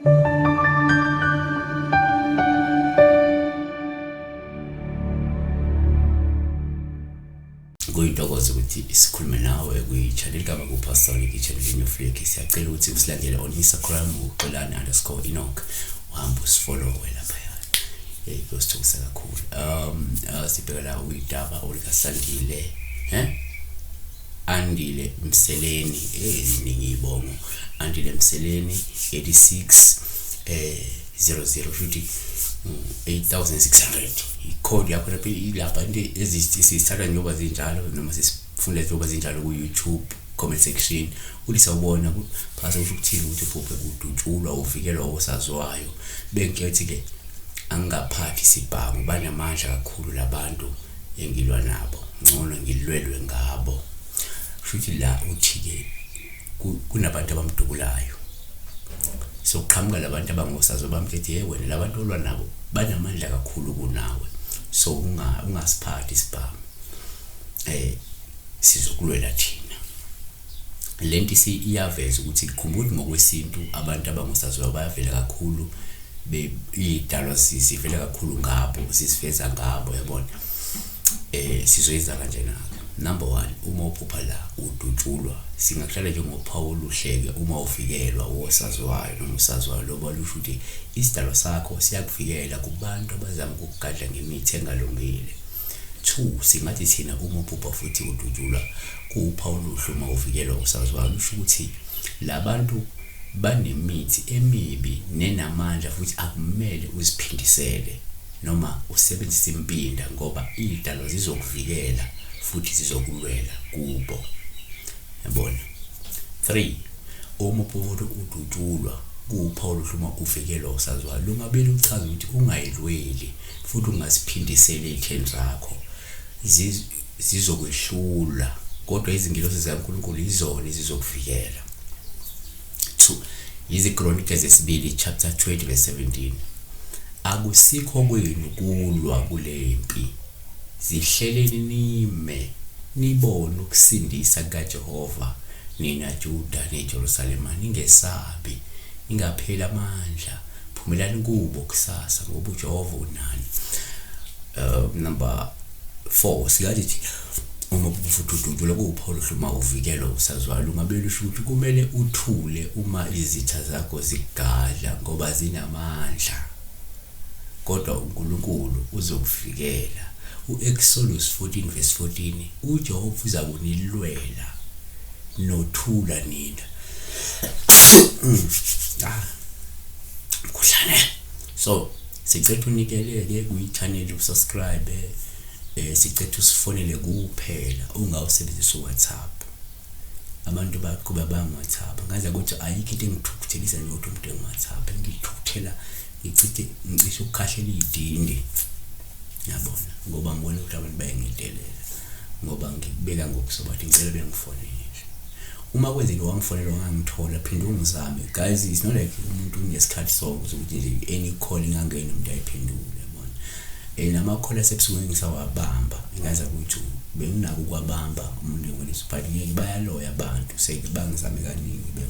Kuyintokozo ukuthi sikhulume nawe kwi-channel kama kuPastor i-channel iNewFlake. Siyacela ukuthi usilandele on Instagram uXolani_Enoch, uhamba usifollowe lapha. Kuyosithokoza kakhulu. Sibheka la udaba olukasandile Andile Mseleni eziningi ibongo. Andile Mseleni 86 00 futhi 8600 icode yakho lapha into ezisithatha njengoba zinjalo noma sisifunda njengoba zinjalo ku YouTube comment section ulisawubona phasa ukuthini ukuthi uphuphe kudutshulwa uvikelwa osaziwayo. Bengithi ke angaphathi sibhamu banamandla kakhulu labantu engilwa nabo ngcono ngilwelwe ngabo. Futhi la uthi ke kunabantu abamdukulayo. So qhamuka labantu abangosazo bamthethe wena labantu olwa nabo banamandla kakhulu kunawe. So ungasiphathi sibhamu sizokulwela thina. Lento iyaveza ukuthi kukhumbula ngokwesintu abantu abangosazo bayavela kakhulu idalwa sivela kakhulu ngabo sisifeza ngabo yabona. Sizoyenza kanjena. Number 1, uma uphupha la udutshulwa singakuhlala njengoPaul uhleke uma uvikelwa wosaziwayo noma usaziwayo loba lusho ukuthi isidalwa sakho siyakuvikela kubantu abazama ukugadla ngemithi engalungile. 2, singathi thina uma uphupha futhi udutshulwa kuPaul uhluma uvikelwa wosaziwayo lusho ukuthi labantu banemithi emibi nenamandla futhi akumele uziphindisele noma usebenzise impinda ngoba idalwa zizokuvikela futhi zizokulwela kubo. Yabona. 3, uma uphupha udutshulwa kuPaul uhluma uvikelwa usaziwayo lungabe luchaza ukuthi ungayilweli futhi ungasiphindisele itheni zakho zizokwehlula kodwa izingilosi zikaNkulunkulu izona ezizokuvikela. 2, iziKronikezi zesibili chapter 20 verse 17. Akusikho kwenu kulwa kulempi. Zihleleni nime nibone ukusindisa kaJehova nina Juda neJerusalema ningesabi ningaphela amandla phumelani kubo kusasa ngoba uJehova unani. Number 4, siyathi uma uphupha udutshulwa kuPaul uhluma uvikelwa usaziwayo lungabe lusho ukuthi kumele uthule uma izitha zakho zigadla ngoba zinamandla kodwa uNkulunkulu uzokuvikela. U-Exodus 14 verse 14 uJehova uzakunilwela nothula nina. Mkhuhlane. So sicela unikelele ku-channel usubscribe. Sicela usifonele kuphela ungawusebenzisa uWhatsApp. Abantu bakuba bangWhatsApp ngaze ukuthi ayikho into engithukuthelisa nje ukuthi umuntu engWhatsApp ngithukuthela ngicishe ukukhahlela idindi. Yabona ngoba ngibona ukuthi abantu bayangidelela ngoba ngikubeka ngokusobathi ngicela bengifonele. Uma kwenzile wangifonela wangangithola phinde ungizame guys. It's not like umuntu unesikhathi sokuthi nje any call ingangena umuntu ayiphendule yabona. Namakhola sebusuku ngisawabamba ngaza ukuthi benginako ukwabamba umuntu ngolisa but ngeke bayaloya abantu sekubangizame kaningi be